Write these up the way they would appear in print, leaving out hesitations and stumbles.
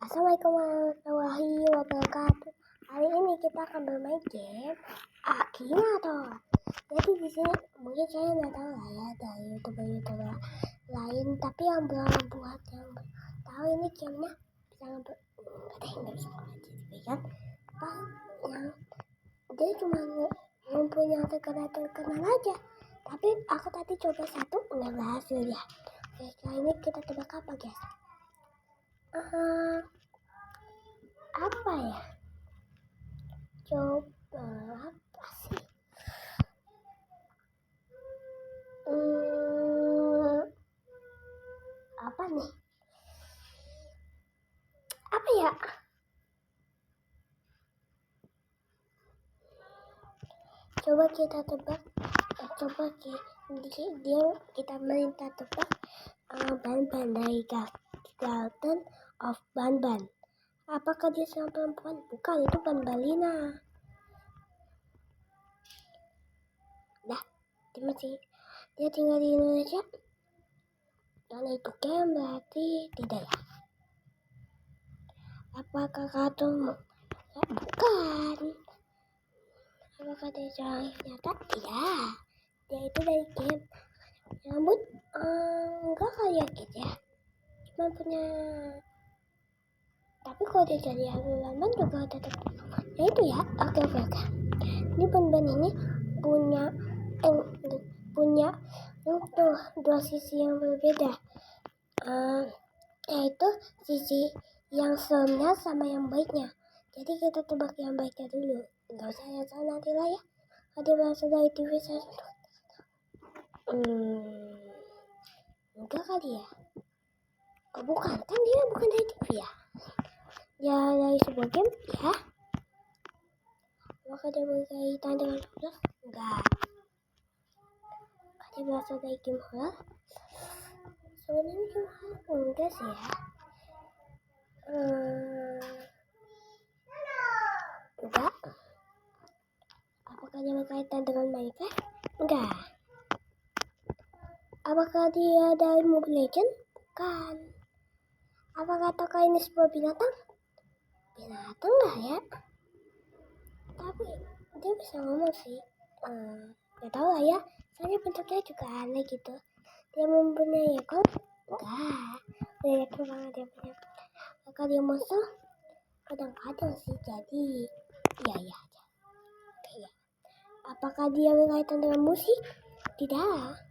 Assalamualaikum warahmatullahi wabarakatuh. Hari ini kita akan bermain game Akinator. Jadi di sini mungkin saya nggak tahu lah ya dari youtuber lain, tapi yang belum buat yang tahu ini gamenya bisa nggak bisa kan? Apa yang dia cuma mempunyai terkenal aja. Tapi aku tadi coba satu nggak berhasil ya. Oke, kali ini kita tebak apa guys? Apa ya? Coba apa sih? Apa nih? Apa ya? Coba kita tebak. Coba kita minta tebak Ban-Ban dari Garden of Ban-Ban. Apakah dia seorang perempuan? Bukan, itu Ban-Balina. Dah, dia tinggal di Indonesia. Karena itu game berarti tidak ya. Apakah kartun? Bukan. Apakah dia seorang nyata? Tidak. Dia itu dari game. Rambut enggak kali ya gitu ya. Cuma punya. Tapi kalau dia jadi Ban-Ban juga tetap. Ya itu ya. Oke. Ini Ban-Ban ini punya dua sisi yang berbeda. Yaitu sisi yang seremnya sama yang baiknya. Jadi kita tebak yang baiknya dulu. Enggak usah yang salah nanti lah ya. Ada bahasa dari TV saya. Enggak kali ya. Oh, bukan, kan dia bukan dari TV ya. Ya dari sebuah game ya. Apakah dia berkaitan dengan horror? Enggak. Apakah dia berasal dari game horror? Sebenarnya game horror enggak sih ya. Enggak. Apakah dia berkaitan dengan Minecraft? Enggak. Apakah dia dari Mobile Legends? Bukan. Apakah tokoh ini sebuah binatang? Binatang enggak ya? Tapi dia bisa ngomong sih. Gak tau lah ya. Soalnya bentuknya juga aneh gitu. Dia mempunyai ekor? Enggak. Udah yakin banget dia punya. Apakah dia monster? Kadang-kadang sih jadi. Iya aja. Oke ya. Apakah dia berkaitan dengan musik? Tidak.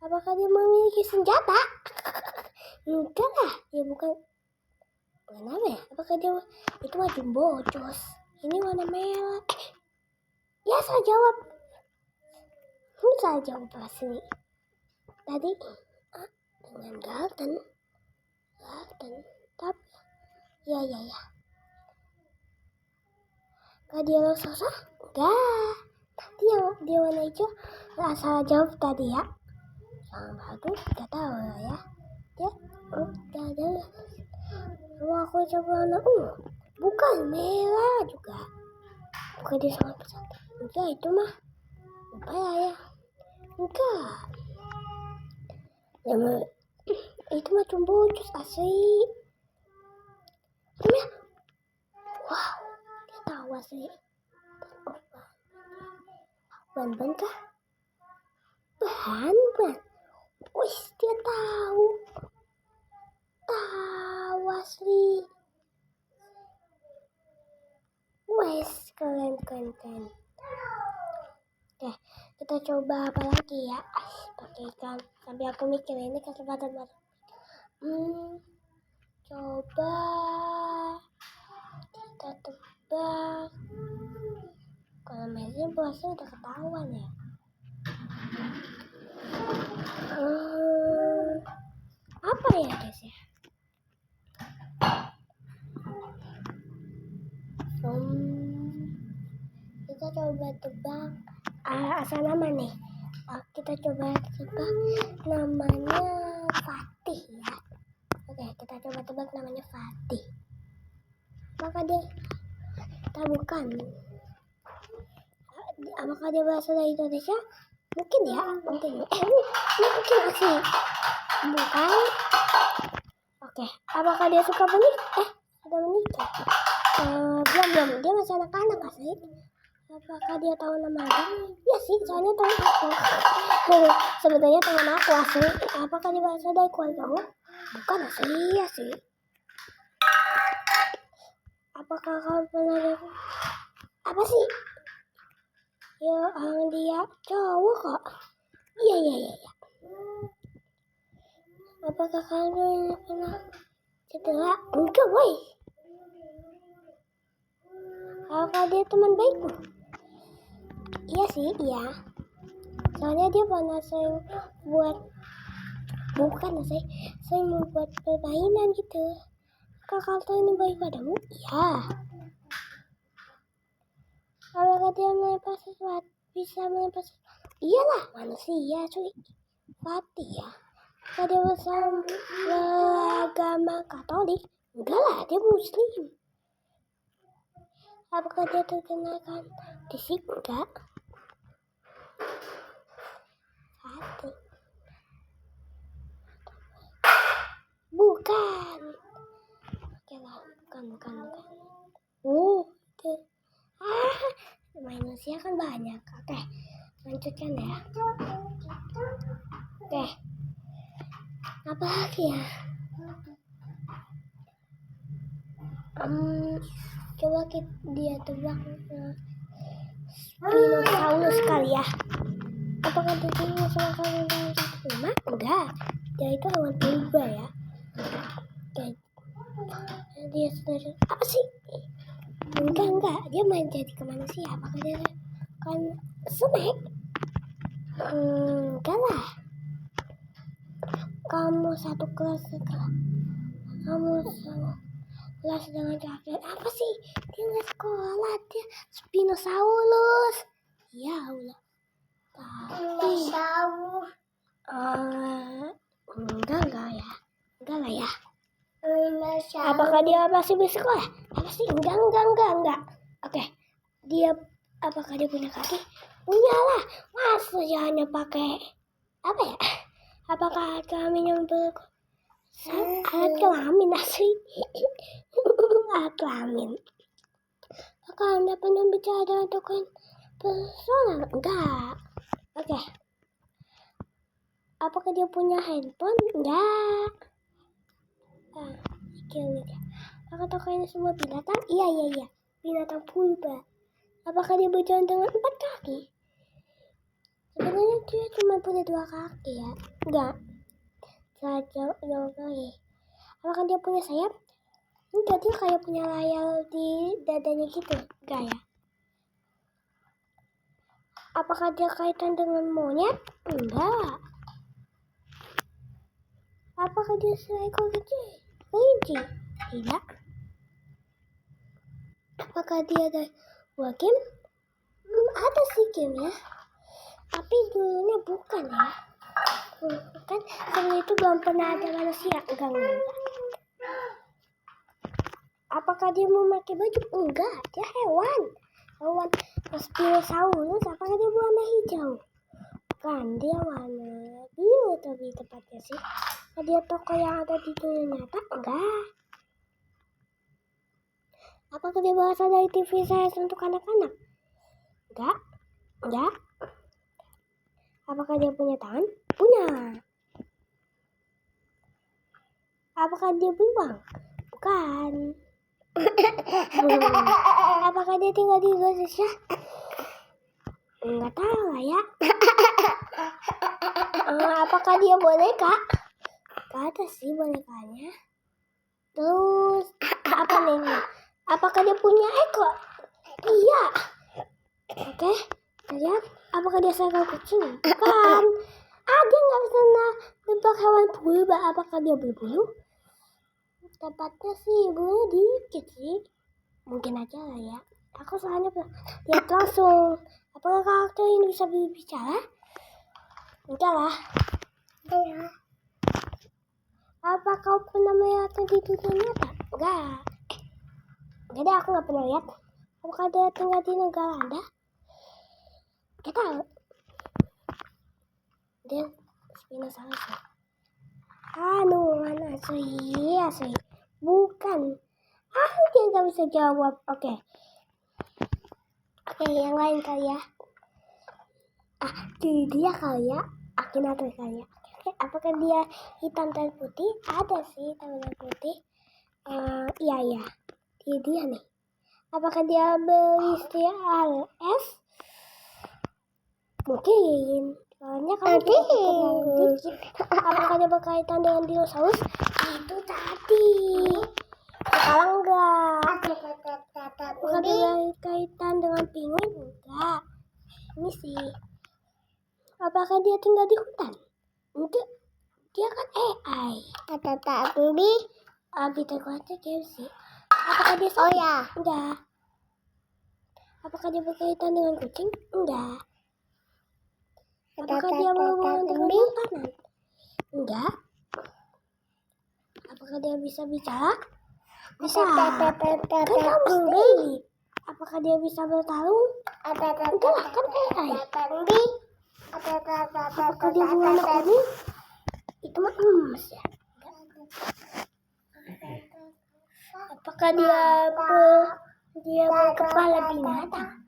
Apakah dia memiliki senjata? Enggak lah. Ya bukan apa ya? Apakah dia itu mah jumbo jos? Ini warna merah. Ya saya jawab. Saya jawab pasti. Tadi dengan Garden. Tapi ya. Kak dia raksasa? Enggak. Tadi yang dia warna hijau. Asal jawab tadi ya. Yang bagus gak tahu lah ya. Dia udah ada. Kalau aku coba warna bukan merah juga. Bukan dia sangat besar. Enggak itu mah. Lupa ya. Enggak. Itu mah jumbo jus asli. Wow, dia tahu asli. Ban-Ban kah? Ban-Ban. Wih, dia tahu. Tahu asli. Wes, keren. Oke, kita coba apa lagi ya? Pakai ikan. Sambil aku mikir ini kesempatan baru. Coba kita tebak. Kalau Messi bosnya udah ketahuan ya. Apa ya guys ya? Kita coba tebak asal nama nih. Kita coba tebak namanya Fatih ya. Oke, kita coba tebak namanya Fatih. Apakah dia? Kita bukan. Apakah dia berasal dari Indonesia? Mungkin ya, mungkin asli. Bukan. Oke, Apakah dia suka menikah? Sudah menikah? Belum. Dia masih anak-anak asli. Apakah dia tahu nama dia? Ya sih, soalnya tahu aku. Sebenarnya teman aku asli. Apakah dia berasal dari keluargamu? Bukan asli, ya sih. Apakah kau pernah lihat? Apa sih? Ya, dia cowok kok. Iya. Apakah kamu pernah cedera? Enggak, boy. Apakah dia teman baikmu? Iya sih, iya. Soalnya dia pernah sering membuat permainan gitu. Kakak tuh ini baik padamu? Iya. Apakah dia melempar sesuatu? Bisa melempar sesuatu? Iyalah, manusia cuy. Pati ya. Apakah dia beragama Katolik? Enggak lah, dia Muslim. Apakah dia terkenalkan fisik? Enggak. Hati. Bukan. Oke lah, bukan. Itu. Manusia kan banyak. Oke, lanjutkan ya. Oke. Apa lagi ya? Coba dia tebak Spinosaurus kali ya. Apakah dia sama kalian dalam satu rumah? Enggak. Dia itu hewan purba ya. Oke. Dia sudah apa sih? Enggak. Dia main jadi ke manusia. Apakah dia kan snack? Enggak lah. Kamu satu kelas sekolah. Kamu kelas dengan cakep. Apa sih? Dia nggak sekolah. Dia Spinosaurus. Ya Allah. Tapi enggak ya. Enggak lah ya. Apakah dia masih bersekolah? Apa sih? Enggak. Oke. Apakah dia punya kaki? Punya lah. Masa dia hanya pakai apa ya? Apakah kami yang alat kelamin asli? Alat kelamin. Apakah Anda pernah bicara dengan tokoh personal? Enggak. Oke. Apakah dia punya handphone? Enggak. Apakah tokoh ini semua binatang? Iya. Binatang purba. Apakah dia berjalan dengan 4 kaki? Sebenarnya dia cuma punya 2 kaki ya. Enggak. Jauh lagi. Apakah dia punya sayap? Enggak, dia kayak punya layar di dadanya gitu. Enggak ya. Apakah dia kaitan dengan monyet? Enggak. Apakah dia seekor kelinci? Tidak. Apakah dia ada buah game? Ada sih game ya. Tapi dulunya bukan ya. Kan sebelum itu belum pernah ada manusia. Enggak. Apakah dia memakai baju? Enggak, dia hewan Spinosaurus. Apakah dia warna hijau? Kan dia warna biru tapi tepatnya sih. Dia tokoh yang ada di dunia nyata? Enggak. Apakah dia berasal dari TV series untuk anak-anak? Enggak. Apakah dia punya tangan? Punya. Apakah dia beruang? Bukan. Apakah dia tinggal di Indonesia? Enggak tahu lah ya. Apakah dia boneka? Gak ada sih bonekanya. Terus apa nih? Apakah dia punya ekor? Iya. Oke. Lihat. Apakah dia seekor kucing? Bukan. Dia nggak bisa nebak hewan purba. Apakah dia berbulu? Tepatnya sih bulunya dikit sih. Mungkin aja lah ya. Aku soalnya lihat langsung. Apakah karakter ini bisa berbicara? Enggak lah. Iya. Apa kau pernah melihatnya di dunia nyata? Enggak. Jadi aku nggak pernah lihat. Apakah dia tinggal di negara Anda? Kita tahu. Dia Spinosaurus. Mana asli. Bukan. Dia nggak bisa jawab. Oke, yang lain kali ya. Dia kali ya. Akinator kali ya. Oke, apakah dia hitam dan putih? Ada sih hitam dan putih. Iya. Dia nih. Apakah dia berinisial S? Mungkin. Soalnya kamu dikit. Apakah dia berkaitan dengan dinosaurus? Itu tadi. Sekarang enggak. Apakah dia berkaitan dengan penguin? Enggak. Ini sih. Apakah dia tinggal di hutan? Enggak. Dia kan AI. Tapi Abi teguhnya sih. Apakah dia sakit? Oh ya. Enggak. Apakah dia berkaitan dengan kucing? Enggak. Apakah dia berhubungan dengan makanan? Enggak. Apakah dia bisa bicara? Bisa. Kan kamu sendiri. Apakah dia bisa bertarung? Enggak lah, kan AI. Apakah dia berwarna kuning? Itu mah emas ya. Apakah dia berkepala binatang?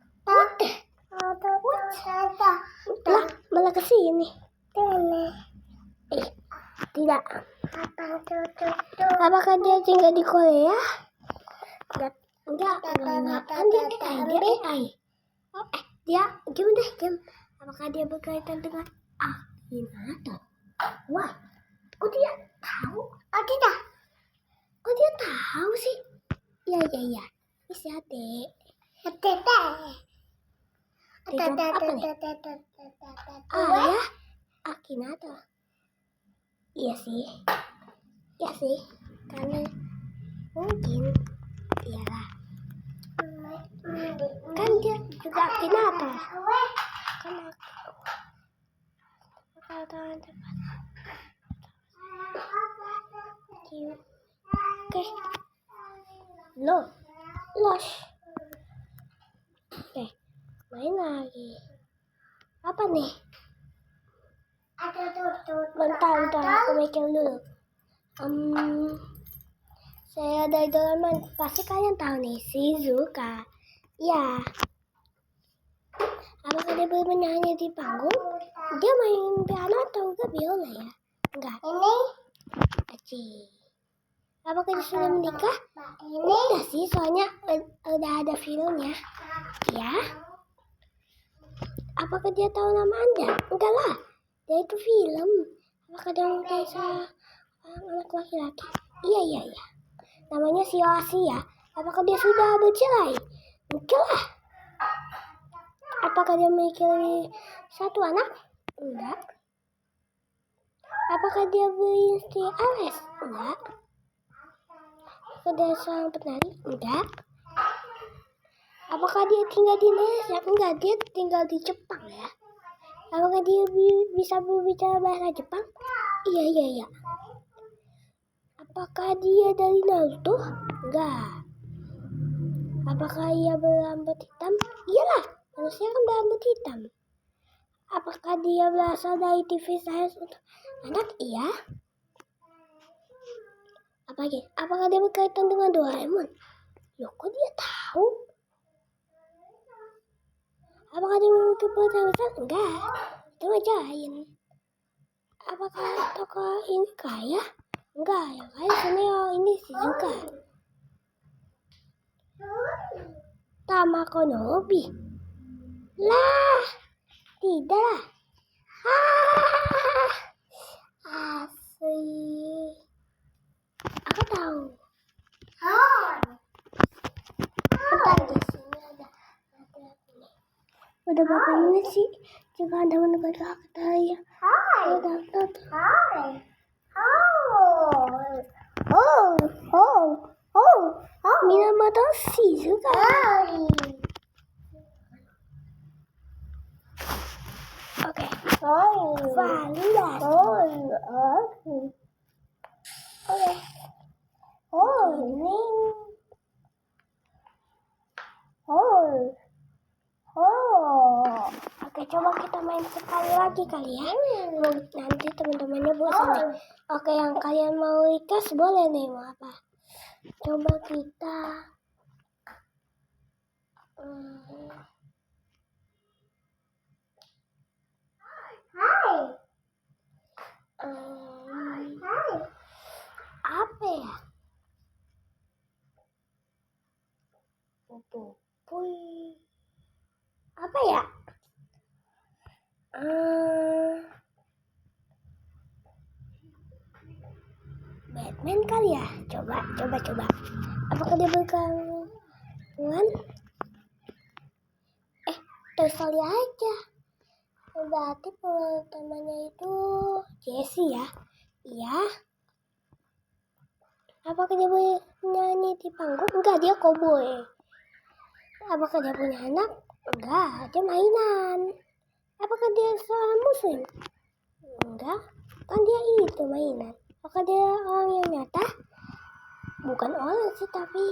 Lah, malah ke sini. Tidak. Apakah dia tinggal di Korea? Enggak. Kan dia AI. Game. Apakah dia berkaitan dengan Akinator? Wah, kok dia tahu? Tidak. Kok dia tahu sih? Iya. Bisa deh. Apa nih? Ya, Akinator. Iya sih. Karena mungkin iyalah. Kan dia juga Akinator. Oke. Lost. Oke, main lagi. Apa nih? Bentar, aku mikir dulu. Saya ada idolan, pasti kalian tahu nih, Shizuka. Ya. Apakah dia bernyanyi di panggung? Dia main piano atau enggak biola ya? Enggak. Ini? Aci. Apakah dia sudah menikah? Udah sih, soalnya udah ada filmnya. Ya. Apakah dia tahu nama Anda? Enggak lah. Dia itu film. Apakah dia menikah sama anak laki-laki? Iya. Namanya Asia. Apakah dia sudah bercerai? Enggak lah. Apakah dia memiliki satu anak? Enggak. Apakah dia beristri Ares? Enggak. Apakah dia seorang penari? Enggak. Apakah dia tinggal di Indonesia? Enggak, dia tinggal di Jepang ya. Apakah dia bisa berbicara bahasa Jepang? Iya. Apakah dia dari Naruto? Enggak. Apakah ia berambut hitam? Iyalah, manusia kan berambut hitam. Apakah dia berasal dari TV Science untuk anak? Iya. Apakah dia berkaitan dengan Doraemon? Loh, kok dia tahu? Apakah dia memiliki perut besar? Enggak. Itu ngajain. Apakah tokoh ini kaya? Enggak, yang kaya Suneo, ini Shizuka. Tamako no Obi. Lah, tidak. Asli. Aku tahu. Bentar, di sini ada laki-laki. Udah berapa menit sih? Jika Anda mendengar kata ya. Minamoto Shizuka. Oke. Validasi. Oke, coba kita main sekali lagi kali ya. Nanti teman-temannya bosan nih. Oke, yang kalian mau request boleh nih, mau apa? Coba kita apa ya? Apa ya? Batman kali ya? Coba. Apakah dia bergabungan? Toy Story aja. Berarti temannya itu Jessie ya? Iya. Apakah dia nyanyi di panggung? Enggak, dia cowboy. Apakah dia punya anak? Enggak, dia mainan. Apakah dia seorang muslim? Enggak, kan dia itu mainan. Apakah dia orang yang nyata? Bukan orang sih, tapi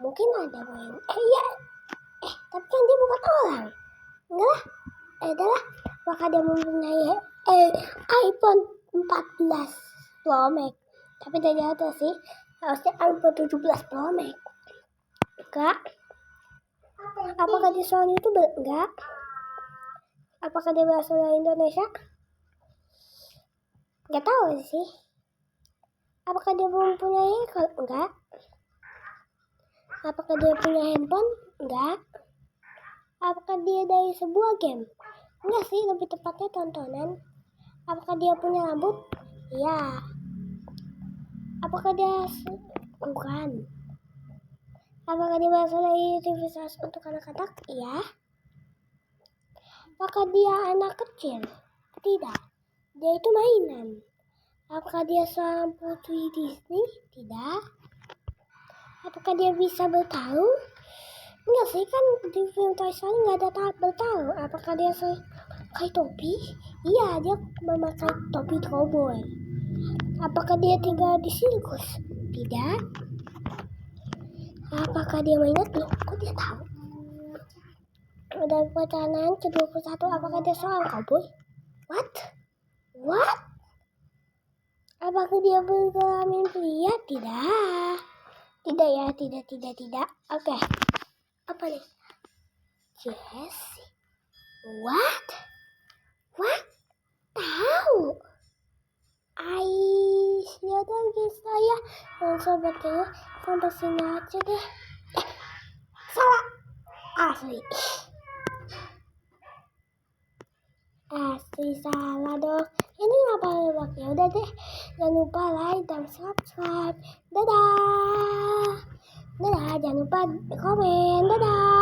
mungkin ada main. Iya. Tapi kan dia bukan orang. Enggak lah. Apakah dia mempunyai iPhone 14 Pro Max? Tapi dari atas sih, harusnya iPhone 17 Pro Max. Enggak. Apakah dia seorang YouTuber? Enggak. Apakah dia berasal dari Indonesia? Enggak tahu sih. Apakah dia mempunyai ekor? Enggak. Apakah dia punya handphone? Enggak. Apakah dia dari sebuah game? Enggak sih, lebih tepatnya tontonan. Apakah dia punya rambut? Iya. Apakah dia bukan? Apakah dia berasal dari aktivitas untuk anak-anak? Iya. Apakah dia anak kecil? Tidak. Dia itu mainan. Apakah dia seorang putri Disney? Tidak. Apakah dia bisa bertarung? Enggak sih, kan di film Toy Story nggak ada bertarung. Apakah dia pakai topi? Iya, dia memakai topi cowboy. Apakah dia tinggal di sirkus? Tidak. Apakah dia mainan? Loh, kok dia tahu? Dan pertanyaan ke-21, apakah dia seorang cowboy? What? Apakah dia berkelamin pria? Tidak. Tidak ya, tidak. Oke. Apa nih? Jessie. What? Tahu. Yaudah guys, saya sobat ya, sampai sini aja deh. Salah. Asli salah dong. Ini ngapa ya? Udah deh, jangan lupa like dan subscribe. Dadah, jangan lupa komen. Dadah.